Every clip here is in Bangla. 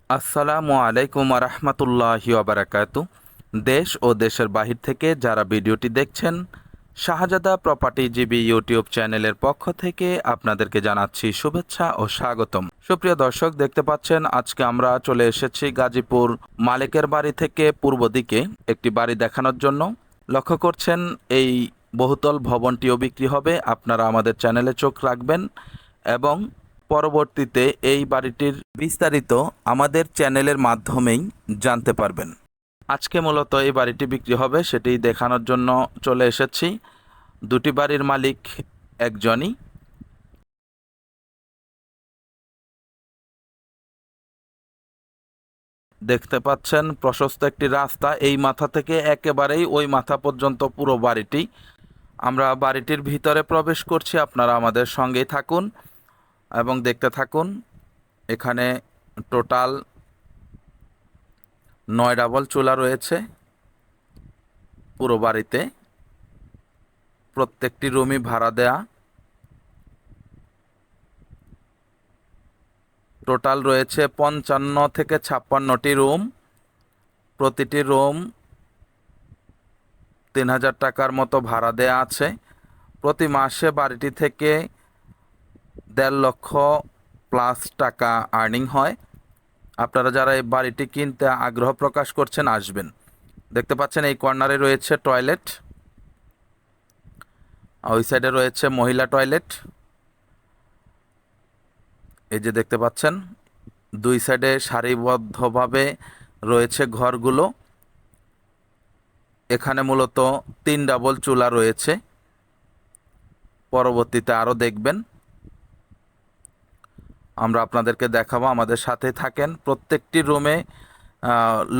আসসালামু আলাইকুম রহমতুল্লাহি ওবারাকাতু। দেশ ও দেশের বাহির থেকে যারা ভিডিওটি দেখছেন, শাহজাদা প্রপার্টি জিবি ইউটিউব চ্যানেলের পক্ষ থেকে আপনাদেরকে জানাচ্ছি শুভেচ্ছা ও স্বাগতম। সুপ্রিয় দর্শক, দেখতে পাচ্ছেন আজকে আমরা চলে এসেছি গাজীপুর মালিকের বাড়ি থেকে পূর্ব দিকে একটি বাড়ি দেখানোর জন্য। লক্ষ্য করছেন এই বহুতল ভবনটিও বিক্রি হবে। আপনারা আমাদের চ্যানেলে চোখ রাখবেন এবং পরবর্তীতে এই বাড়িটির বিস্তারিত আমাদের চ্যানেলের মাধ্যমেই জানতে পারবেন। আজকে মূলত এই বাড়িটি বিক্রি হবে সেটি দেখানোর জন্য চলে এসেছি। দুটি বাড়ির মালিক একজনই। দেখতে পাচ্ছেন প্রশস্ত একটি রাস্তা, এই মাথা থেকে একেবারেই ওই মাথা পর্যন্ত পুরো বাড়িটি। আমরা বাড়িটির ভিতরে প্রবেশ করছি, আপনারা আমাদের সঙ্গেই থাকুন এবং দেখতে থাকুন। এখানে টোটাল 9 ডাবল চুলা রয়েছে পুরো বাড়িতে। প্রত্যেকটি রুমই ভাড়া দেয়া। টোটাল রয়েছে 55 থেকে 56টি রুম। প্রতিটি রুম 3000 টাকার মতো ভাড়া দেয়া আছে। প্রতি মাসে বাড়িটি থেকে 1.5 লক্ষ প্লাস টাকা আর্নিং হয়। আপনারা যারা এই বাড়িটি কিনতে আগ্রহ প্রকাশ করছেন আসবেন। দেখতে পাচ্ছেন এই কর্নারে রয়েছে টয়লেট, ওই সাইডে রয়েছে মহিলা টয়লেট। এই যে দেখতে পাচ্ছেন দুই সাইডে সারিবদ্ধভাবে রয়েছে ঘরগুলো। এখানে মূলত 3 ডাবল চুলা রয়েছে, পরবর্তীতে আরও দেখবেন। আমরা আপনাদেরকে দেখাবো, আমাদের সাথে থাকেন। প্রত্যেকটি রুমে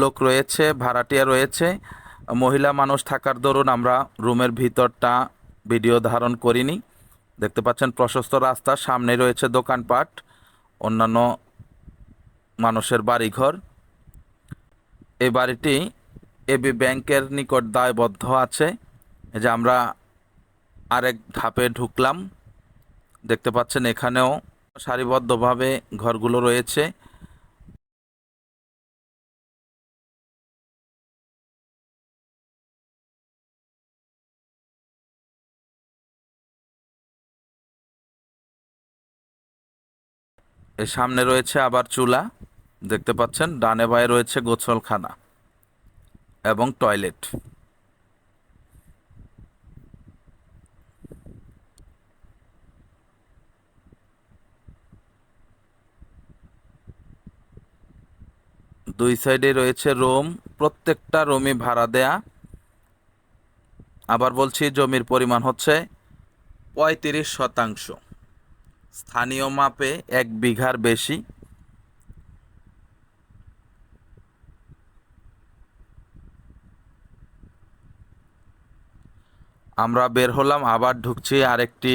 লোক রয়েছে, ভাড়াটিয়া রয়েছে। মহিলা মানুষ থাকার দরুন আমরা রুমের ভিতরটা ভিডিও ধারণ করিনি। দেখতে পাচ্ছেন প্রশস্ত রাস্তা, সামনে রয়েছে দোকানপাট, অন্যান্য মানুষের বাড়িঘর। এই বাড়িটি এবি ব্যাংকের নিকট দায়বদ্ধ আছে। এই যে আমরা আরেক ধাপে ঢুকলাম, দেখতে পাচ্ছেন এখানেও সারিবদ্ধভাবে ঘরগুলো রয়েছে। এর সামনে রয়েছে আবার চুলা, দেখতে পাচ্ছেন ডানে বাঁয়ে রয়েছে গোসলখানা এবং টয়লেট। দুই সাইডে রয়েছে রুম, প্রত্যেকটা রুমই ভাড়া দেয়া। আবার বলছি, জমির পরিমাণ হচ্ছে 35%, স্থানীয় মাপে 1 বিঘার বেশি। আমরা বের হলাম, আবার ঢুকছি আরেকটি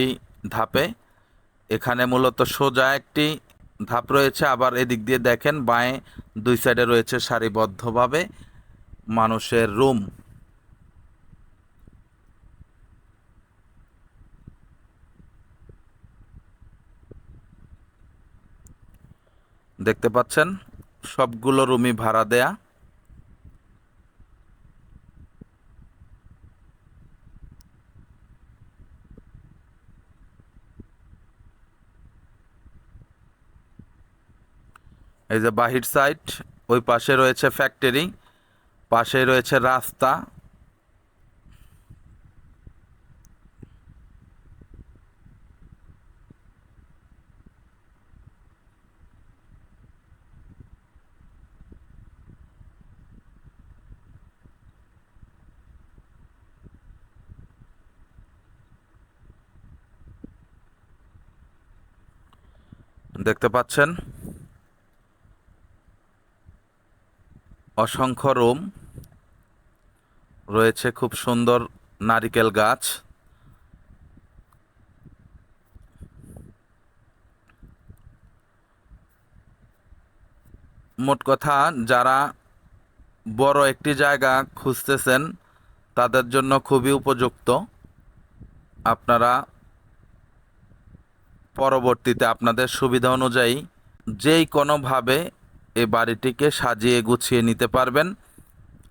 ধাপে। এখানে মূলত সোজা একটি ধাপ রয়েছে, আবার এদিক দিয়ে দেখেন বাঁয়ে দুই সাইডে রয়েছে সারিবদ্ধভাবে মানুষের রুম। দেখতে পাচ্ছেন সবগুলো রুমই ভাড়া দেয়া। এই যে বাহির সাইড, ওই পাশে রয়েছে ফ্যাক্টরি, পাশে রয়েছে রাস্তা। দেখতে পাচ্ছেন অসংখ্য রুম রয়েছে, খুব সুন্দর নারিকেল গাছ। মোট কথা, যারা বড় একটি জায়গা খুঁজতেছেন তাদের জন্য খুবই উপযুক্ত। আপনারা পরবর্তীতে আপনাদের সুবিধা অনুযায়ী যেই কোনোভাবে এই বাড়িটিকে সাজিয়ে গুছিয়ে নিতে পারবেন।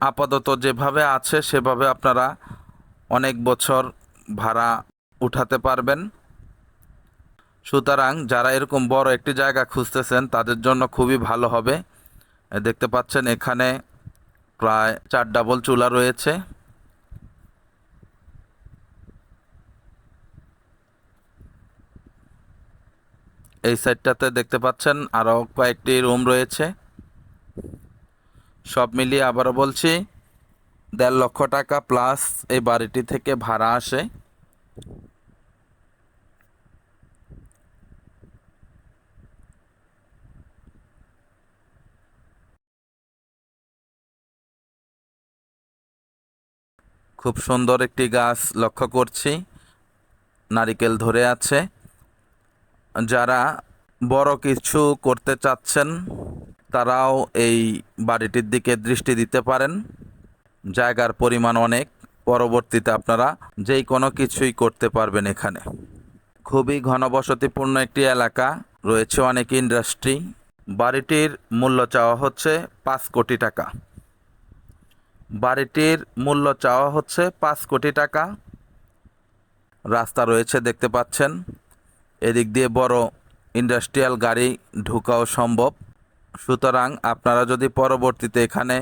আপাতত যেভাবে আছে সেভাবে আপনারা অনেক বছর ভাড়া উঠাতে পারবেন। সুতরাং যারা এরকম বড় একটি জায়গা খুঁজতেছেন তাদের জন্য খুবই ভালো হবে। দেখতে পাচ্ছেন এখানে প্রায় 4 ডাবল চুলা রয়েছে। এই সাইডটাতে দেখতে পাচ্ছেন আরও কয়েকটি রুম রয়েছে। সব মিলিয়ে আবারও বলছি 1.5 লক্ষ টাকা প্লাস এই বাড়িটি থেকে ভাড়া আসে। খুব সুন্দর একটি গাছ লক্ষ্য করছি, নারিকেল ধরে আছে। যারা বড় কিছু করতে চাচ্ছেন তারাও এই বাড়িটির দিকে দৃষ্টি দিতে পারেন। জায়গার পরিমাণ অনেক, পরবর্তীতে আপনারা যেই কোনো কিছুই করতে পারবেন এখানে। খুবই ঘনবসতিপূর্ণ একটি এলাকা, রয়েছে অনেক ইন্ডাস্ট্রি। বাড়িটির মূল্য চাওয়া হচ্ছে 5 কোটি টাকা। বাড়িটির মূল্য চাওয়া হচ্ছে 5 কোটি টাকা। রাস্তা রয়েছে দেখতে পাচ্ছেন, এদিক দিয়ে বড় ইন্ডাস্ট্রিয়াল গাড়ি ঢোকাও সম্ভব। সুতরাং আপনারা যদি পরবর্তীতে এখানে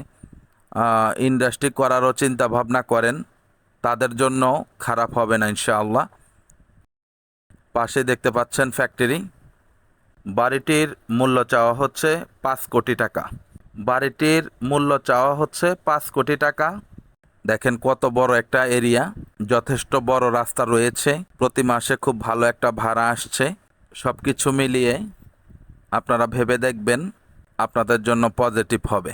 ইন্ডাস্ট্রি করারও চিন্তা ভাবনা করেন তাদের জন্য খারাপ হবে না ইনশাআল্লাহ। পাশে দেখতে পাচ্ছেন ফ্যাক্টরি। বাড়িটির মূল্য চাওয়া হচ্ছে 5 কোটি টাকা। বাড়িটির মূল্য চাওয়া হচ্ছে 5 কোটি টাকা। দেখেন কত বড় একটা এরিয়া, যথেষ্ট বড় রাস্তা রয়েছে, প্রতি মাসে খুব ভালো একটা ভাড়া আসছে। সব কিছু মিলিয়ে আপনারা ভেবে দেখবেন, আপনাদের জন্য পজিটিভ হবে।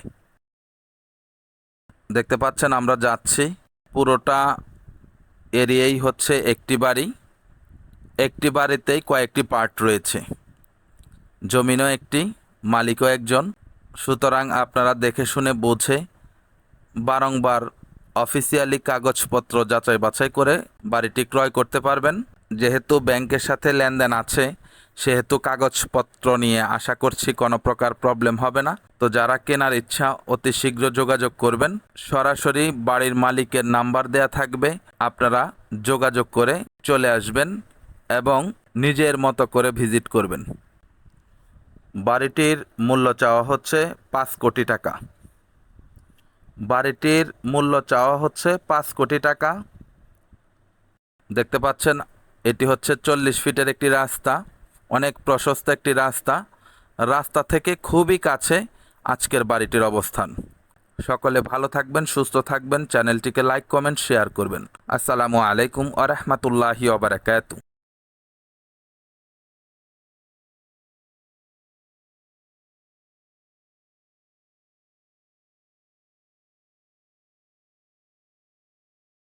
দেখতে পাচ্ছেন আমরা যাচ্ছি, পুরোটা এরিয়াই হচ্ছে একটি বাড়ি। একটি বাড়িতেই কয়েকটি পার্ট রয়েছে, জমিনও একটি, মালিকও একজন। সুতরাং আপনারা দেখে শুনে বুঝে বারংবার অফিসিয়ালি কাগজপত্র যাচাই বাছাই করে বাড়িটি ক্রয় করতে পারবেন। যেহেতু ব্যাংকের সাথে লেনদেন আছে সেহেতু কাগজপত্র নিয়ে আশা করছি কোনো প্রকার প্রবলেম হবে না। তো যারা কেনার ইচ্ছা অতি শীঘ্র যোগাযোগ করবেন। সরাসরি বাড়ির মালিকের নাম্বার দেয়া থাকবে, আপনারা যোগাযোগ করে চলে আসবেন এবং নিজের মতো করে ভিজিট করবেন। বাড়িটির মূল্য চাওয়া হচ্ছে 5 কোটি টাকা। বাড়িটির মূল্য চাওয়া হচ্ছে 5 কোটি টাকা। দেখতে পাচ্ছেন এটি হচ্ছে 40 ফিটের একটি রাস্তা, অনেক প্রশস্ত একটি রাস্তা। রাস্তা থেকে খুবই কাছে আজকের বাড়িটির অবস্থান। সকলে ভালো থাকবেন, সুস্থ থাকবেন, চ্যানেলটিকে লাইক কমেন্ট শেয়ার করবেন। আসসালামু আলাইকুম ওয়া রাহমাতুল্লাহি ওয়া বারাকাতুহু।